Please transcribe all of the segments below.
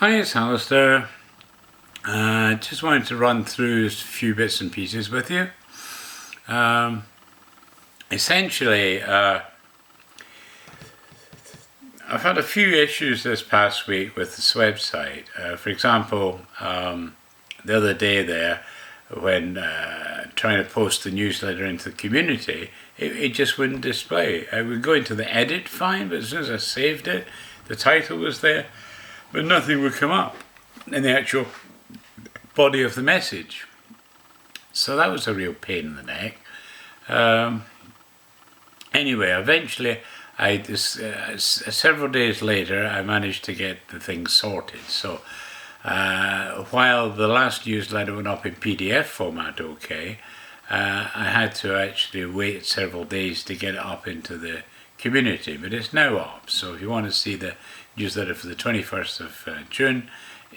Hi, it's Alistair. Just wanted to run through a few bits and pieces with you. Essentially, I've had a few issues this past week with this website. For example, the other day there, when trying to post the newsletter into the community, it just wouldn't display. I would go into the edit fine, but as soon as I saved it, the title was there, but nothing would come up in the actual body of the message. So that was a real pain in the neck. Anyway, eventually, several days later, I managed to get the thing sorted. So while the last newsletter went up in PDF format okay, I had to actually wait several days to get it up into the community, but it's now up. So if you want to see the newsletter for the 21st of June,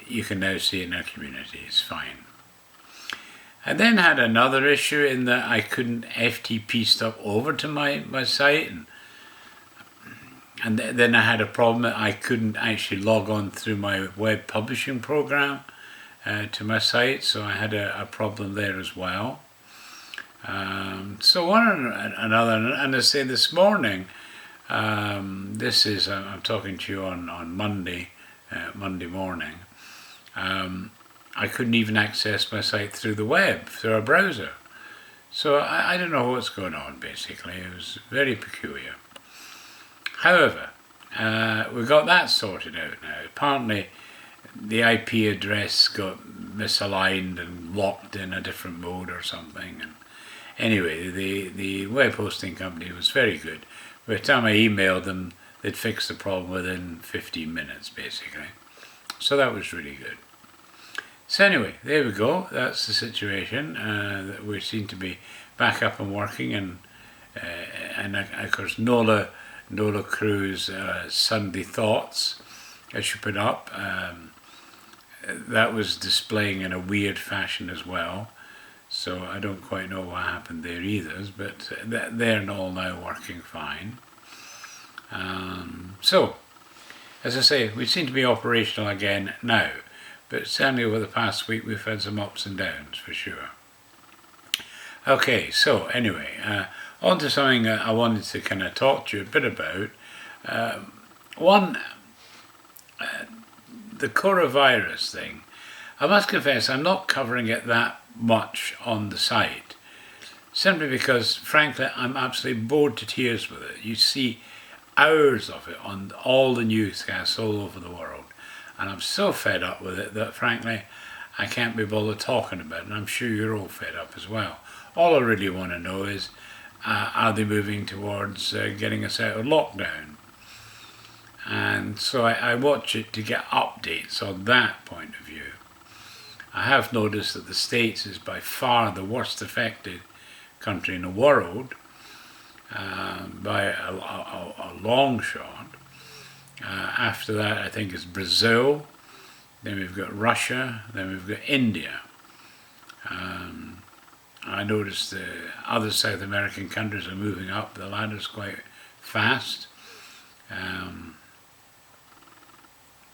you can now see it in our community. It's fine. I then had another issue in that I couldn't FTP stuff over to my site, and then I had a problem that I couldn't actually log on through my web publishing program to my site, so I had a problem there as well. So one and another, and I say this morning, I'm talking to you on Monday morning. I couldn't even access my site through the web, through a browser. So I don't know what's going on, basically. It was very peculiar. However, we got that sorted out now. Apparently, the IP address got misaligned and locked in a different mode or something. And anyway, the web hosting company was very good. By the time I emailed them, they'd fixed the problem within 15 minutes, basically. So that was really good. So anyway, there we go. That's the situation. That we seem to be back up and working, and of course Nola Cruz Sunday Thoughts, I should put up. That was displaying in a weird fashion as well. So I don't quite know what happened there either, but they're all now working fine. So, as I say, we seem to be operational again now, but certainly over the past week we've had some ups and downs for sure. Okay, so anyway, on to something I wanted to kind of talk to you a bit about. One, the coronavirus thing. I must confess I'm not covering it that much on the site, simply because, frankly, I'm absolutely bored to tears with it. You see hours of it on all the newscasts all over the world, and I'm so fed up with it that, frankly, I can't be bothered talking about it, and I'm sure you're all fed up as well. All I really want to know is, are they moving towards getting us out of lockdown? And so I watch it to get updates on that point of view. I have noticed that the States is by far the worst affected country in the world, by a long shot. After that, I think it's Brazil, then we've got Russia, then we've got India. I noticed the other South American countries are moving up the ladders quite fast,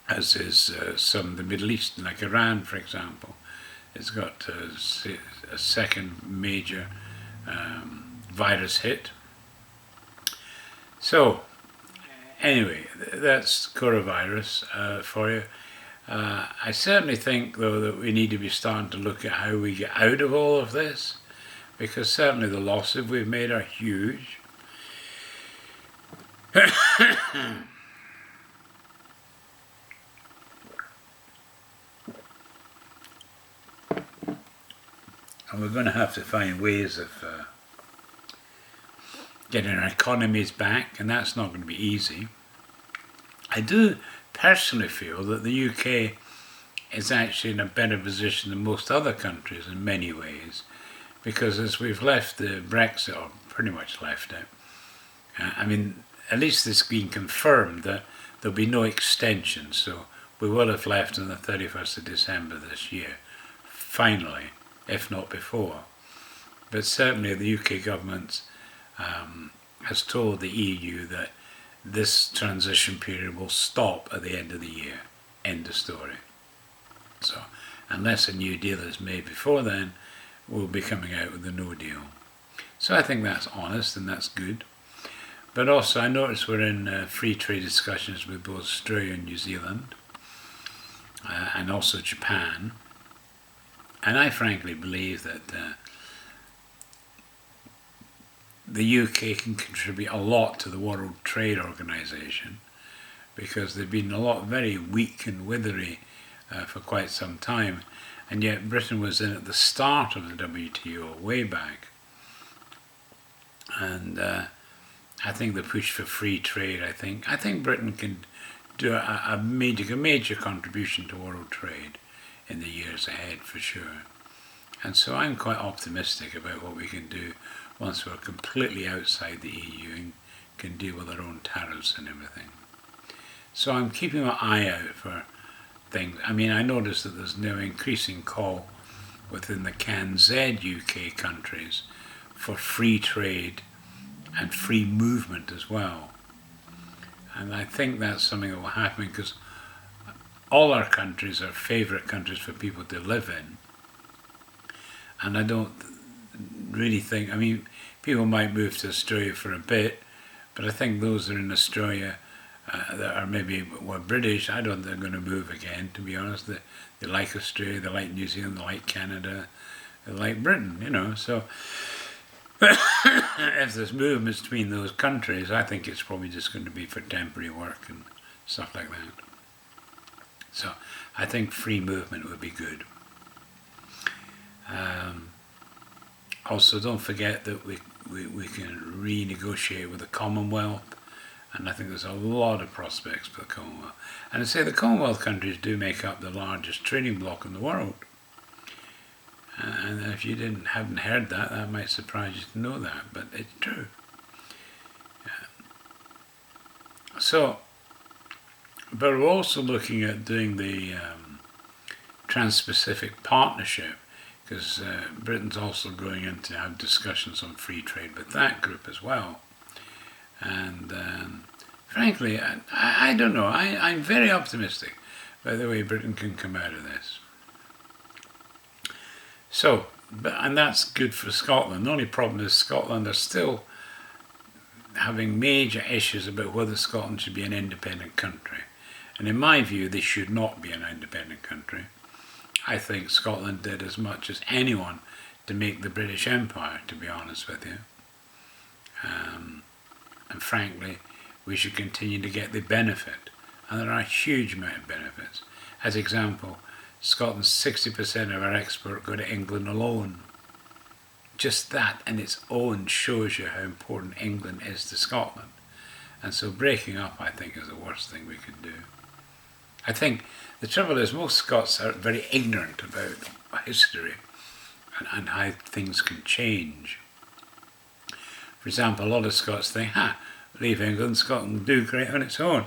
as is some of the Middle Eastern, like Iran, for example. It's got a second major virus hit. So, anyway, that's coronavirus for you. I certainly think, though, that we need to be starting to look at how we get out of all of this, because certainly the losses we've made are huge. And we're going to have to find ways of getting our economies back, and that's not going to be easy. I do personally feel that the UK is actually in a better position than most other countries in many ways, because as we've left the Brexit, or pretty much left it, at least it's been confirmed that there'll be no extension, so we will have left on the 31st of December this year, finally, if not before. But certainly the UK government has told the EU that this transition period will stop at the end of the year. End of story. So, unless a new deal is made before then, we'll be coming out with a no deal. So I think that's honest and that's good. But also I notice we're in free trade discussions with both Australia and New Zealand, and also Japan. And I frankly believe that the UK can contribute a lot to the World Trade Organization, because they've been a lot very weak and withery for quite some time, and yet Britain was in at the start of the WTO way back. And I think the push for free trade, I think Britain can do a major contribution to world trade in the years ahead for sure. And so I'm quite optimistic about what we can do once we're completely outside the EU and can deal with our own tariffs and everything. So I'm keeping my eye out for things. I mean, I notice that there's now increasing call within the CANZ UK countries for free trade and free movement as well. And I think that's something that will happen, because all our countries are favourite countries for people to live in. And I don't really think, I mean, people might move to Australia for a bit, but I think those that are in Australia that are maybe were British, I don't think they're going to move again, to be honest. They like Australia, they like New Zealand, they like Canada, they like Britain, you know. So if there's movements between those countries, I think it's probably just going to be for temporary work and stuff like that. So I think free movement would be good. Also, don't forget that we can renegotiate with the Commonwealth, and I think there's a lot of prospects for the Commonwealth. And I say the Commonwealth countries do make up the largest trading bloc in the world. And if you haven't heard that, that might surprise you to know that, but it's true. So, but we're also looking at doing the Trans-Pacific Partnership, because Britain's also going in to have discussions on free trade with that group as well. And frankly, I don't know, I'm very optimistic about the way Britain can come out of this. So, and that's good for Scotland. The only problem is Scotland are still having major issues about whether Scotland should be an independent country. And in my view, they should not be an independent country. I think Scotland did as much as anyone to make the British Empire, to be honest with you. And frankly, we should continue to get the benefit. And there are a huge amount of benefits. As example, Scotland's 60% of our export go to England alone. Just that in its own shows you how important England is to Scotland. And so breaking up, I think, is the worst thing we could do. I think the trouble is most Scots are very ignorant about history and how things can change. For example, a lot of Scots think, leave England, Scotland will do great on its own.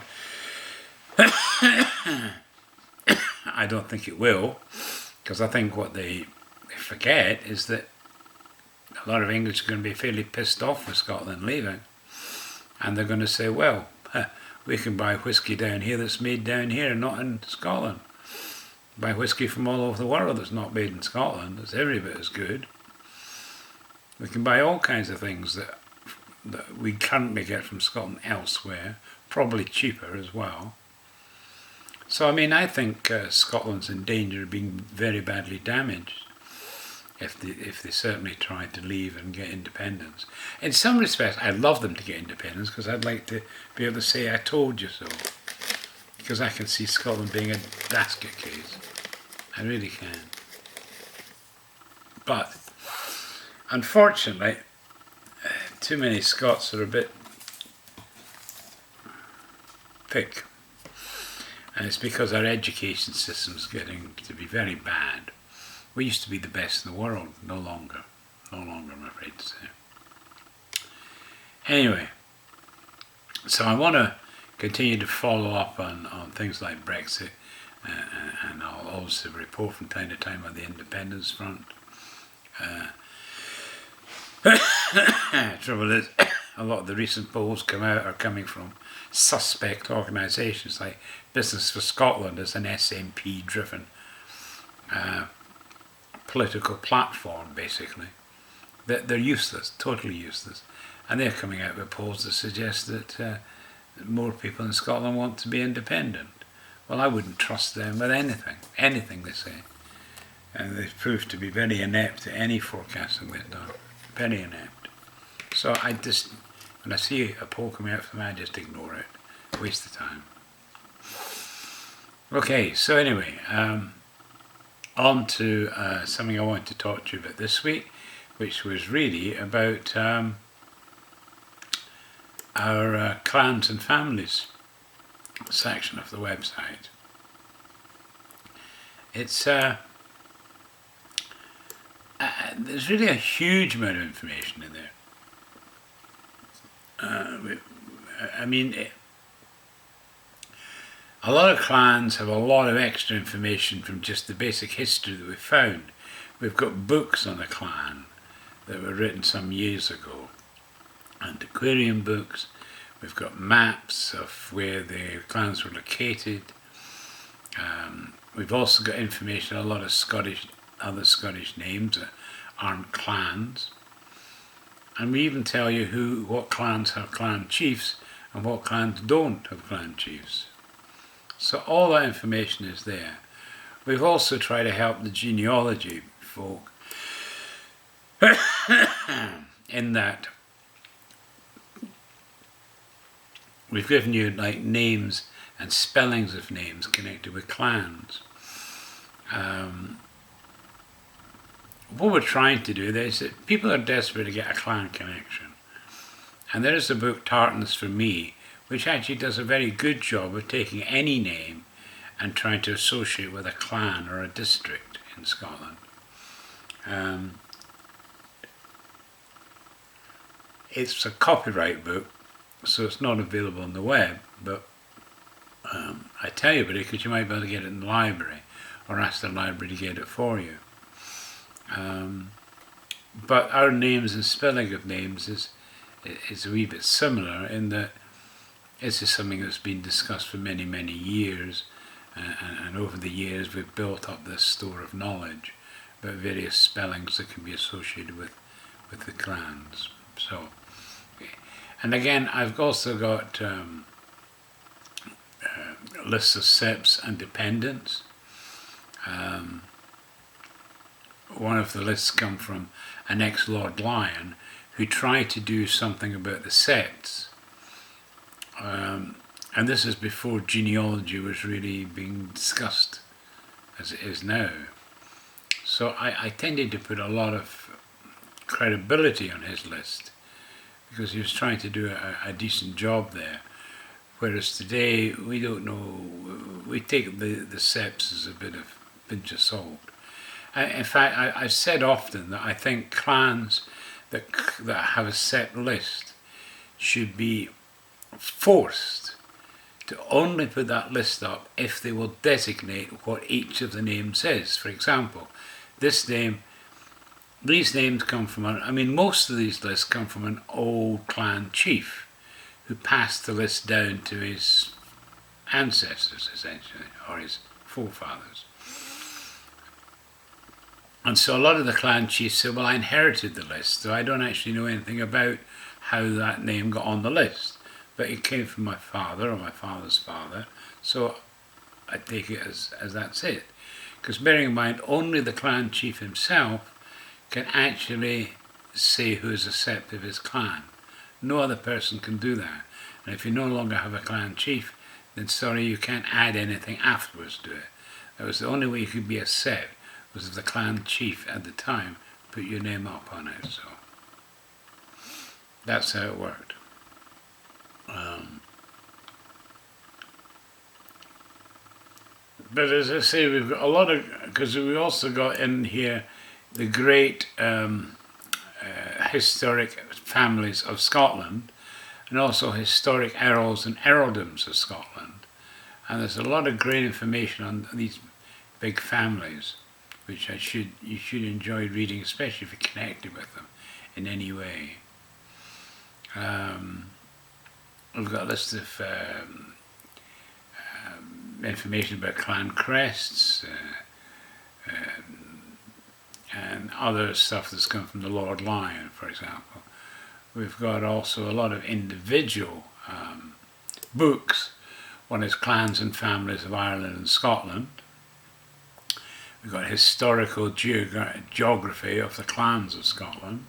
I don't think it will, because I think what they forget is that a lot of English are going to be fairly pissed off with Scotland leaving, and they're going to say, well, we can buy whisky down here that's made down here, not in Scotland. Buy whisky from all over the world that's not made in Scotland, that's every bit as good. We can buy all kinds of things that we currently get from Scotland elsewhere, probably cheaper as well. So, I mean, I think Scotland's in danger of being very badly damaged if they certainly try to leave and get independence. In some respects, I'd love them to get independence, because I'd like to be able to say, I told you so. Because I can see Scotland being a basket case. I really can. But, unfortunately, too many Scots are a bit thick. And it's because our education system's getting to be very bad. We used to be the best in the world, no longer. No longer, I'm afraid to say. Anyway, so I want to continue to follow up on things like Brexit, and I'll also report from time to time on the independence front. Trouble is, a lot of the recent polls are coming from suspect organisations like Business for Scotland is an SNP driven political platform, basically. They're useless, totally useless. And they're coming out with polls that suggest that more people in Scotland want to be independent. Well, I wouldn't trust them with anything they say. And they've proved to be very inept at any forecasting they've done. Very inept. So when I see a poll coming out from them, I just ignore it. Waste of time. Okay, so anyway, on to something I wanted to talk to you about this week, which was really about our clans and families section of the website. It's there's really a huge amount of information in there. A lot of clans have a lot of extra information from just the basic history that we've found. We've got books on a clan that were written some years ago, antiquarian books. We've got maps of where the clans were located. We've also got information on a lot of other Scottish names that aren't clans. And we even tell you what clans have clan chiefs and what clans don't have clan chiefs. So all that information is there. We've also tried to help the genealogy folk in that we've given you like names and spellings of names connected with clans. What we're trying to do there is that people are desperate to get a clan connection. And there is the book Tartans for Me, which actually does a very good job of taking any name and trying to associate with a clan or a district in Scotland. It's a copyright book, so it's not available on the web, but I tell you about it because you might be able to get it in the library or ask the library to get it for you. But our names and spelling of names is a wee bit similar in that this is something that's been discussed for many, many years, and over the years we've built up this store of knowledge about various spellings that can be associated with the clans. So, and again, I've also got lists of septs and dependents. One of the lists come from an ex-Lord Lyon who tried to do something about the septs. And this is before genealogy was really being discussed as it is now. So I tended to put a lot of credibility on his list because he was trying to do a decent job there. Whereas today we don't know, we take the septs as a bit of pinch of salt. In fact, I've said often that I think clans that have a set list should be forced to only put that list up if they will designate what each of the names is. For example, these names come from, most of these lists come from an old clan chief who passed the list down to his ancestors, essentially, or his forefathers. And so a lot of the clan chiefs say, well, I inherited the list, so I don't actually know anything about how that name got on the list. But it came from my father or my father's father, so I take it as that's it. Because bearing in mind, only the clan chief himself can actually say who is a sept of his clan. No other person can do that. And if you no longer have a clan chief, then sorry, you can't add anything afterwards to it. That was the only way you could be a sept, was if the clan chief at the time put your name up on it. So that's how it worked. But as I say, we've got a lot of, because we also got in here the great historic families of Scotland, and also historic earls and earldoms of Scotland. And there's a lot of great information on these big families, which you should enjoy reading, especially if you're connected with them in any way. we've got a list of information about clan crests and other stuff that's come from the Lord Lion, for example. We've got also a lot of individual books. One is Clans and Families of Ireland and Scotland. We've got Historical Geography of the Clans of Scotland.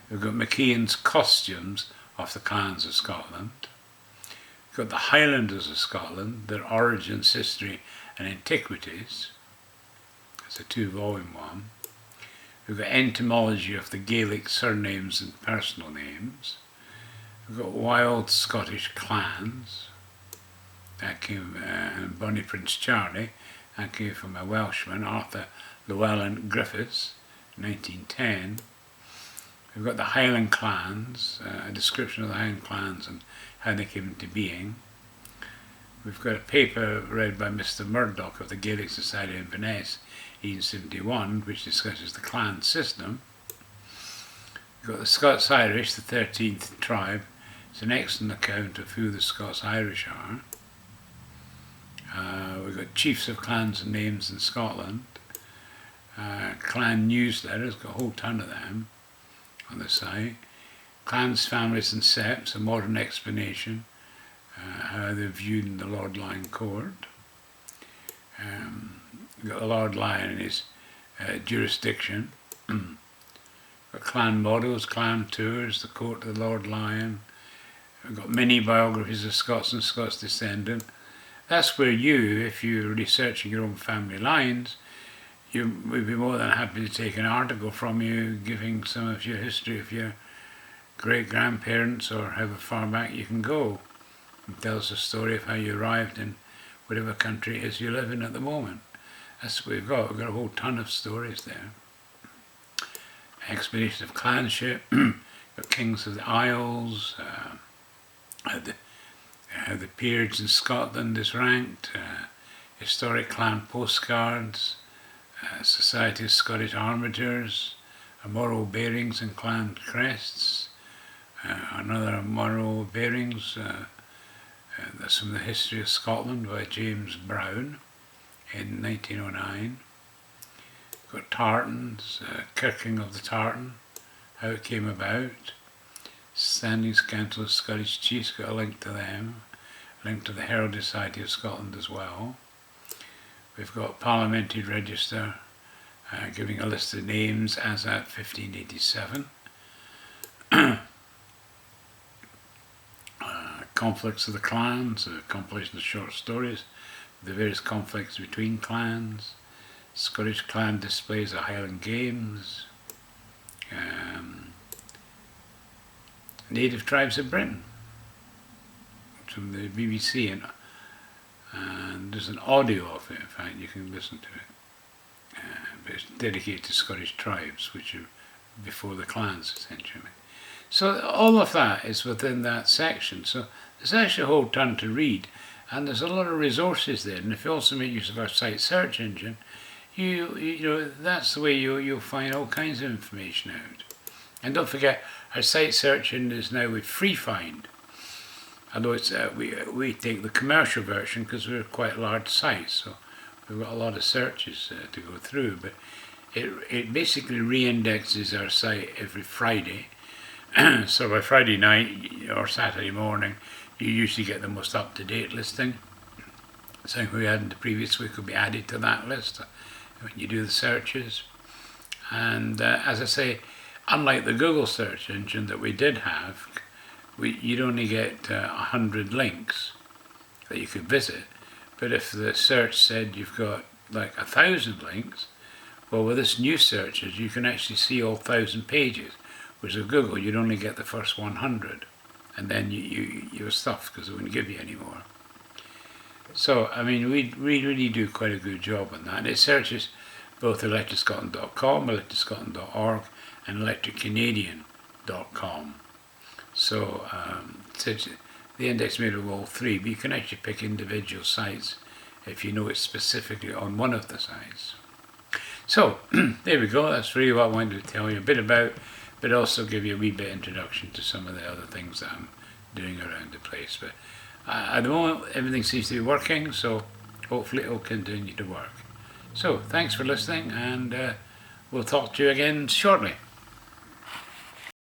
We've got McKeon's Costumes of the Clans of Scotland. We've got the Highlanders of Scotland, Their Origins, History and Antiquities. It's a 2-volume one. We've got Entomology of the Gaelic Surnames and Personal Names. We've got Wild Scottish Clans. That came, Bonnie Prince Charlie. That came from a Welshman, Arthur Llewellyn Griffiths, 1910. We've got the Highland Clans, a description of the Highland Clans and how they came into being. We've got a paper read by Mr. Murdoch of the Gaelic Society in Inverness, 1871, which discusses the clan system. We've got the Scots-Irish, the 13th tribe. It's an excellent account of who the Scots-Irish are. We've got Chiefs of Clans and Names in Scotland. Clan newsletters, got a whole ton of them on the site. Clans, Families and Septs, a modern explanation, how they're viewed in the Lord Lion Court. We've got the Lord Lion and his jurisdiction. Got clan models, clan tours, the court of the Lord Lion. We've got mini biographies of Scots and Scots descendant. That's where you, if you're researching your own family lines, you would be more than happy to take an article from you giving some of your history of your great-grandparents or however far back you can go. It tells the story of how you arrived in whatever country it is you live in at the moment. That's what we've got. We've got a whole ton of stories there. Explanation of clanship, got Kings of the Isles, how the peerage in Scotland is ranked, historic clan postcards, Society of Scottish Armatures, moral bearings and clan crests, another moral bearings, that's from the History of Scotland by James Brown in 1909. Got Tartans, Kirking of the Tartan, how it came about. Standings Council of Scottish Chiefs, got a link to them. A link to the Heraldry Society of Scotland as well. We've got Parliamentary Register giving a list of names as at 1587. Conflicts of the Clans, a compilation of short stories, the various conflicts between clans. Scottish clan displays of Highland Games. Native Tribes of Britain from the BBC, and there's an audio of it, in fact, you can listen to it. But it's dedicated to Scottish tribes, which are before the clans, essentially. So all of that is within that section. So there's actually a whole ton to read, and there's a lot of resources there. And if you also make use of our site search engine, you know that's the way you'll find all kinds of information out. And don't forget, our site search engine is now with FreeFind. Although it's we take the commercial version because we're quite a large site, so we've got a lot of searches to go through. But it basically re-indexes our site every Friday. So by Friday night or Saturday morning, you usually get the most up-to-date listing. Something we had in the previous week will be added to that list when you do the searches. And as I say, unlike the Google search engine that we did have, you'd only get 100 links that you could visit. But if the search said you've got like 1,000 links, well, with this new searches, you can actually see all 1,000 pages. Whereas with Google, you'd only get the first 100, and then you're stuffed because they wouldn't give you any more. So, I mean, we really do quite a good job on that. And it searches both electricscotland.com, electricscotland.org, and electriccanadian.com. So, the index made of all three, but you can actually pick individual sites if you know it's specifically on one of the sites. So, there we go. That's really what I wanted to tell you a bit about, but also give you a wee bit introduction to some of the other things that I'm doing around the place. But at the moment, everything seems to be working, so hopefully it will continue to work. So thanks for listening, and we'll talk to you again shortly.